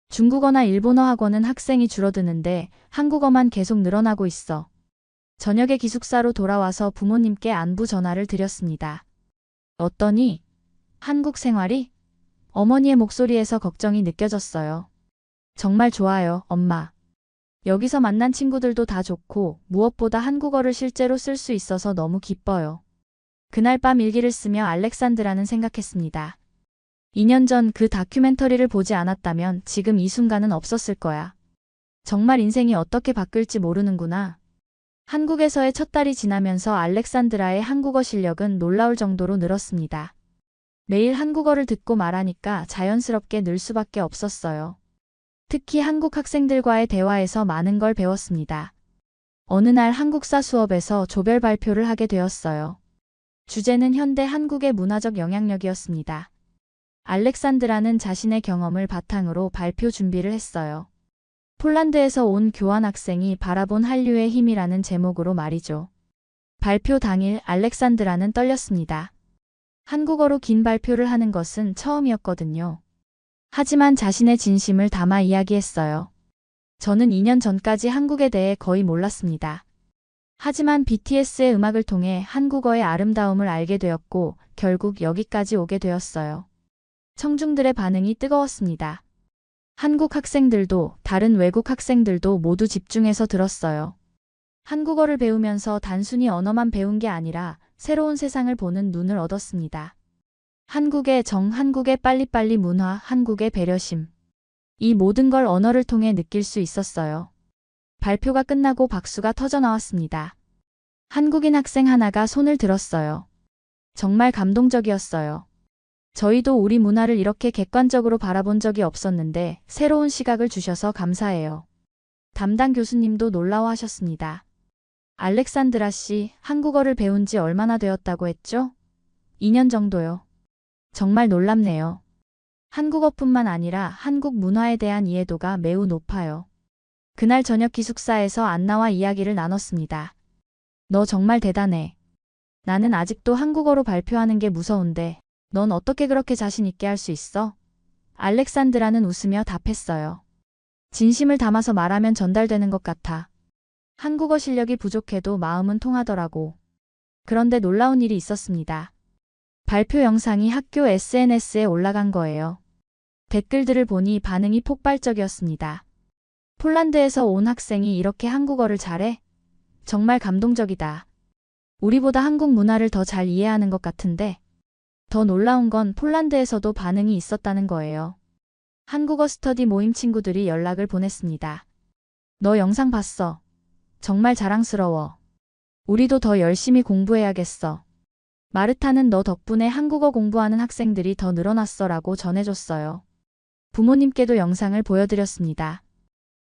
중국어나 일본어 학원은 학생이 줄어드는데 한국어만 계속 늘어나고 있어. 저녁에 기숙사로 돌아와서 부모님께 안부 전화를 드렸습니다. 어떠니? 한국 생활이? 어머니의 목소리에서 걱정이 느껴졌어요. 정말 좋아요, 엄마. 여기서 만난 친구들도 다 좋고 무엇보다 한국어를 실제로 쓸 수 있어서 너무 기뻐요. 그날 밤 일기를 쓰며 알렉산드라는 생각했습니다. 2년 전 그 다큐멘터리를 보지 않았다면 지금 이 순간은 없었을 거야. 정말 인생이 어떻게 바뀔지 모르는구나. 한국에서의 첫 달이 지나면서 알렉산드라의 한국어 실력은 놀라울 정도로 늘었습니다. 매일 한국어를 듣고 말하니까 자연스럽게 늘 수밖에 없었어요. 특히 한국 학생들과의 대화에서 많은 걸 배웠습니다. 어느 날 한국사 수업에서 조별 발표를 하게 되었어요. 주제는 현대 한국의 문화적 영향력이었습니다. 알렉산드라는 자신의 경험을 바탕으로 발표 준비를 했어요. 폴란드에서 온 교환학생이 바라본 한류의 힘이라는 제목으로 말이죠. 발표 당일 알렉산드라는 떨렸습니다. 한국어로 긴 발표를 하는 것은 처음이었거든요. 하지만 자신의 진심을 담아 이야기했어요. 저는 2년 전까지 한국에 대해 거의 몰랐습니다. 하지만 BTS의 음악을 통해 한국어의 아름다움을 알게 되었고 결국 여기까지 오게 되었어요. 청중들의 반응이 뜨거웠습니다. 한국 학생들도 다른 외국 학생들도 모두 집중해서 들었어요. 한국어를 배우면서 단순히 언어만 배운 게 아니라 새로운 세상을 보는 눈을 얻었습니다. 한국의 정, 한국의 빨리빨리 문화, 한국의 배려심. 이 모든 걸 언어를 통해 느낄 수 있었어요. 발표가 끝나고 박수가 터져 나왔습니다. 한국인 학생 하나가 손을 들었어요. 정말 감동적이었어요. 저희도 우리 문화를 이렇게 객관적으로 바라본 적이 없었는데 새로운 시각을 주셔서 감사해요. 담당 교수님도 놀라워하셨습니다. 알렉산드라 씨, 한국어를 배운 지 얼마나 되었다고 했죠? 2년 정도요. 정말 놀랍네요. 한국어뿐만 아니라 한국 문화에 대한 이해도가 매우 높아요. 그날 저녁 기숙사에서 안나와 이야기를 나눴습니다. 너 정말 대단해. 나는 아직도 한국어로 발표하는 게 무서운데 넌 어떻게 그렇게 자신 있게 할 수 있어? 알렉산드라는 웃으며 답했어요. 진심을 담아서 말하면 전달되는 것 같아. 한국어 실력이 부족해도 마음은 통하더라고. 그런데 놀라운 일이 있었습니다. 발표 영상이 학교 SNS에 올라간 거예요. 댓글들을 보니 반응이 폭발적이었습니다. 폴란드에서 온 학생이 이렇게 한국어를 잘해? 정말 감동적이다. 우리보다 한국 문화를 더 잘 이해하는 것 같은데. 더 놀라운 건 폴란드에서도 반응이 있었다는 거예요. 한국어 스터디 모임 친구들이 연락을 보냈습니다. 너 영상 봤어. 정말 자랑스러워. 우리도 더 열심히 공부해야겠어. 마르타는 너 덕분에 한국어 공부하는 학생들이 더 늘어났어 라고 전해줬어요. 부모님께도 영상을 보여드렸습니다.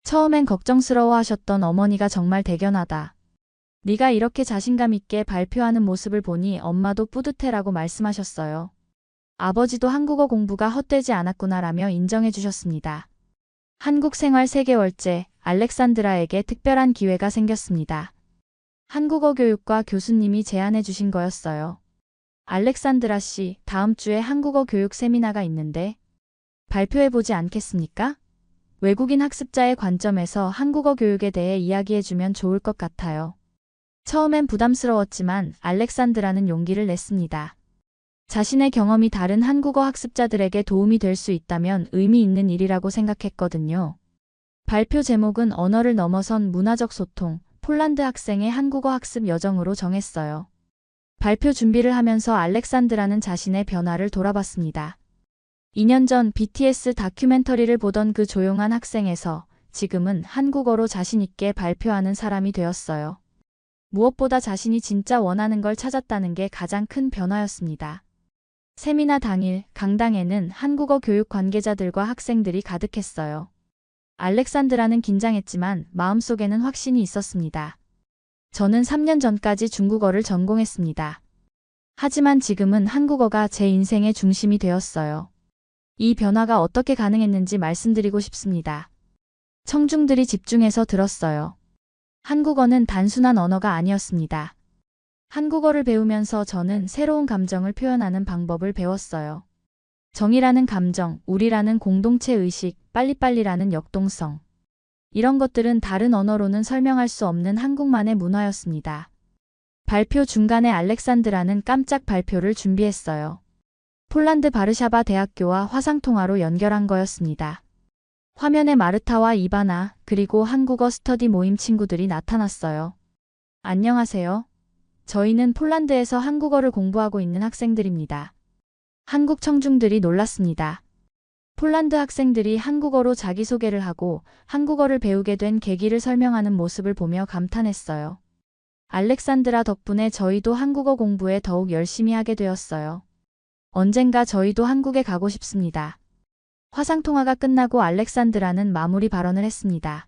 처음엔 걱정스러워 하셨던 어머니가 정말 대견하다. 네가 이렇게 자신감 있게 발표하는 모습을 보니 엄마도 뿌듯해라고 말씀하셨어요. 아버지도 한국어 공부가 헛되지 않았구나라며 인정해 주셨습니다. 한국 생활 3개월째 알렉산드라에게 특별한 기회가 생겼습니다. 한국어 교육과 교수님이 제안해 주신 거였어요. 알렉산드라 씨, 다음 주에 한국어 교육 세미나가 있는데 발표해 보지 않겠습니까? 외국인 학습자의 관점에서 한국어 교육에 대해 이야기해 주면 좋을 것 같아요. 처음엔 부담스러웠지만 알렉산드라는 용기를 냈습니다. 자신의 경험이 다른 한국어 학습자들에게 도움이 될 수 있다면 의미 있는 일이라고 생각했거든요. 발표 제목은 언어를 넘어선 문화적 소통, 폴란드 학생의 한국어 학습 여정으로 정했어요. 발표 준비를 하면서 알렉산드라는 자신의 변화를 돌아봤습니다. 2년 전 BTS 다큐멘터리를 보던 그 조용한 학생에서 지금은 한국어로 자신 있게 발표하는 사람이 되었어요. 무엇보다 자신이 진짜 원하는 걸 찾았다는 게 가장 큰 변화였습니다. 세미나 당일 강당에는 한국어 교육 관계자들과 학생들이 가득했어요. 알렉산드라는 긴장했지만 마음속에는 확신이 있었습니다. 저는 3년 전까지 중국어를 전공했습니다. 하지만 지금은 한국어가 제 인생의 중심이 되었어요. 이 변화가 어떻게 가능했는지 말씀드리고 싶습니다. 청중들이 집중해서 들었어요. 한국어는 단순한 언어가 아니었습니다. 한국어를 배우면서 저는 새로운 감정을 표현하는 방법을 배웠어요. 정이라는 감정, 우리라는 공동체 의식, 빨리빨리라는 역동성. 이런 것들은 다른 언어로는 설명할 수 없는 한국만의 문화였습니다. 발표 중간에 알렉산드라는 깜짝 발표를 준비했어요. 폴란드 바르샤바 대학교와 화상통화로 연결한 거였습니다. 화면에 마르타와 이바나 그리고 한국어 스터디 모임 친구들이 나타났어요. 안녕하세요. 저희는 폴란드에서 한국어를 공부하고 있는 학생들입니다. 한국 청중들이 놀랐습니다. 폴란드 학생들이 한국어로 자기소개를 하고 한국어를 배우게 된 계기를 설명하는 모습을 보며 감탄했어요. 알렉산드라 덕분에 저희도 한국어 공부에 더욱 열심히 하게 되었어요. 언젠가 저희도 한국에 가고 싶습니다. 화상통화가 끝나고 알렉산드라는 마무리 발언을 했습니다.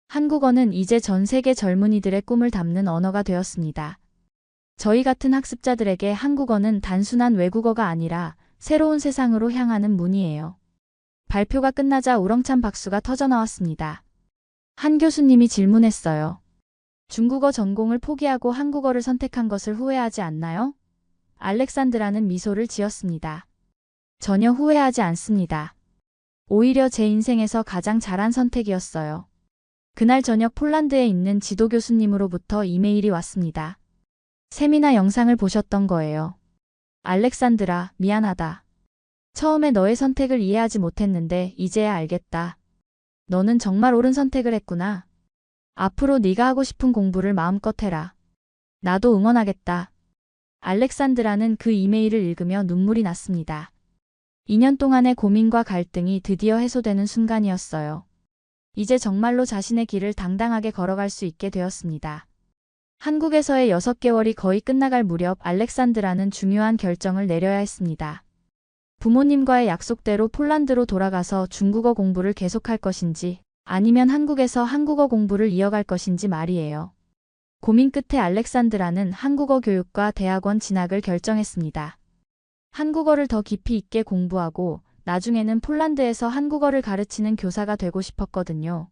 한국어는 이제 전 세계 젊은이들의 꿈을 담는 언어가 되었습니다. 저희 같은 학습자들에게 한국어는 단순한 외국어가 아니라 새로운 세상으로 향하는 문이에요. 발표가 끝나자 우렁찬 박수가 터져 나왔습니다. 한 교수님이 질문했어요. 중국어 전공을 포기하고 한국어를 선택한 것을 후회하지 않나요? 알렉산드라는 미소를 지었습니다. 전혀 후회하지 않습니다. 오히려 제 인생에서 가장 잘한 선택이었어요. 그날 저녁 폴란드에 있는 지도 교수님으로부터 이메일이 왔습니다. 세미나 영상을 보셨던 거예요. 알렉산드라, 미안하다. 처음에 너의 선택을 이해하지 못했는데 이제야 알겠다. 너는 정말 옳은 선택을 했구나. 앞으로 네가 하고 싶은 공부를 마음껏 해라. 나도 응원하겠다. 알렉산드라는 그 이메일을 읽으며 눈물이 났습니다. 2년 동안의 고민과 갈등이 드디어 해소되는 순간이었어요. 이제 정말로 자신의 길을 당당하게 걸어갈 수 있게 되었습니다. 한국에서의 6개월이 거의 끝나갈 무렵 알렉산드라는 중요한 결정을 내려야 했습니다. 부모님과의 약속대로 폴란드로 돌아가서 중국어 공부를 계속할 것인지 아니면 한국에서 한국어 공부를 이어갈 것인지 말이에요. 고민 끝에 알렉산드라는 한국어 교육과 대학원 진학을 결정했습니다. 한국어를 더 깊이 있게 공부하고 나중에는 폴란드에서 한국어를 가르치는 교사가 되고 싶었거든요.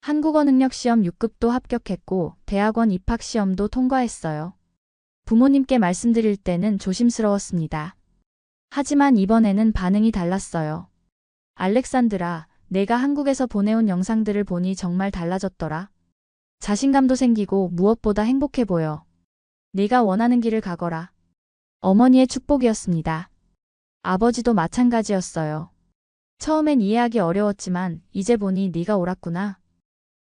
한국어 능력 시험 6급도 합격했고 대학원 입학 시험도 통과했어요. 부모님께 말씀드릴 때는 조심스러웠습니다. 하지만 이번에는 반응이 달랐어요. 알렉산드라, 내가 한국에서 보내온 영상들을 보니 정말 달라졌더라. 자신감도 생기고 무엇보다 행복해 보여. 네가 원하는 길을 가거라. 어머니의 축복이었습니다. 아버지도 마찬가지였어요. 처음엔 이해하기 어려웠지만 이제 보니 네가 옳았구나.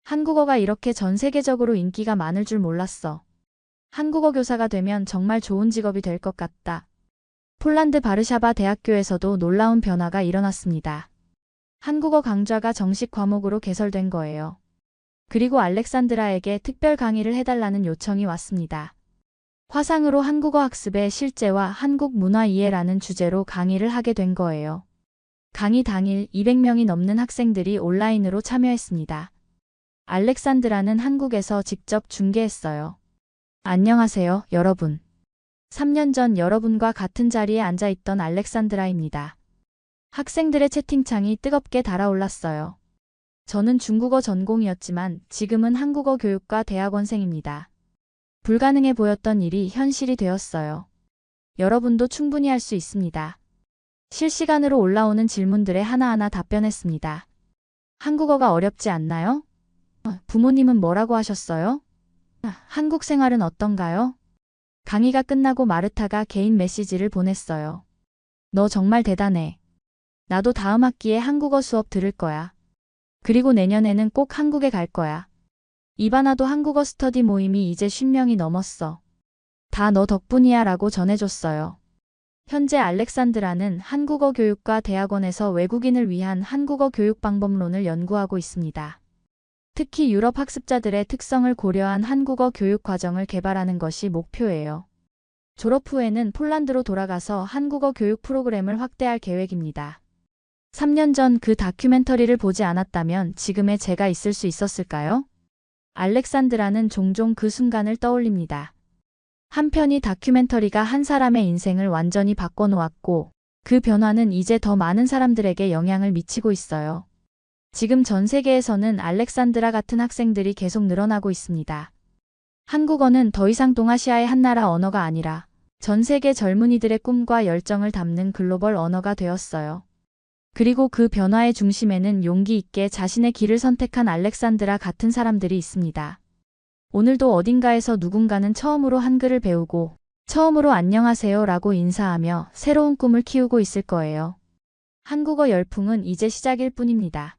한국어가 이렇게 전 세계적으로 인기가 많을 줄 몰랐어. 한국어 교사가 되면 정말 좋은 직업이 될 것 같다. 폴란드 바르샤바 대학교에서도 놀라운 변화가 일어났습니다. 한국어 강좌가 정식 과목으로 개설된 거예요. 그리고 알렉산드라에게 특별 강의를 해달라는 요청이 왔습니다. 화상으로 한국어 학습의 실제와 한국 문화 이해라는 주제로 강의를 하게 된 거예요. 강의 당일 200명이 넘는 학생들이 온라인으로 참여했습니다. 알렉산드라는 한국에서 직접 중계했어요. 안녕하세요, 여러분. 3년 전 여러분과 같은 자리에 앉아있던 알렉산드라입니다. 학생들의 채팅창이 뜨겁게 달아올랐어요. 저는 중국어 전공이었지만 지금은 한국어 교육과 대학원생입니다. 불가능해 보였던 일이 현실이 되었어요. 여러분도 충분히 할 수 있습니다. 실시간으로 올라오는 질문들에 하나하나 답변했습니다. 한국어가 어렵지 않나요? 부모님은 뭐라고 하셨어요? 한국 생활은 어떤가요? 강의가 끝나고 마르타가 개인 메시지를 보냈어요. 너 정말 대단해. 나도 다음 학기에 한국어 수업 들을 거야. 그리고 내년에는 꼭 한국에 갈 거야. 이바나도 한국어 스터디 모임이 이제 50명이 넘었어. 다 너 덕분이야 라고 전해줬어요. 현재 알렉산드라는 한국어 교육과 대학원에서 외국인을 위한 한국어 교육 방법론을 연구하고 있습니다. 특히 유럽 학습자들의 특성을 고려한 한국어 교육 과정을 개발하는 것이 목표예요. 졸업 후에는 폴란드로 돌아가서 한국어 교육 프로그램을 확대할 계획입니다. 3년 전 그 다큐멘터리를 보지 않았다면 지금의 제가 있을 수 있었을까요? 알렉산드라는 종종 그 순간을 떠올립니다. 한편 이 다큐멘터리가 한 사람의 인생을 완전히 바꿔놓았고 그 변화는 이제 더 많은 사람들에게 영향을 미치고 있어요. 지금 전 세계에서는 알렉산드라 같은 학생들이 계속 늘어나고 있습니다. 한국어는 더 이상 동아시아의 한 나라 언어가 아니라 전 세계 젊은이들의 꿈과 열정을 담는 글로벌 언어가 되었어요. 그리고 그 변화의 중심에는 용기 있게 자신의 길을 선택한 알렉산드라 같은 사람들이 있습니다. 오늘도 어딘가에서 누군가는 처음으로 한글을 배우고 처음으로 안녕하세요 라고 인사하며 새로운 꿈을 키우고 있을 거예요. 한국어 열풍은 이제 시작일 뿐입니다.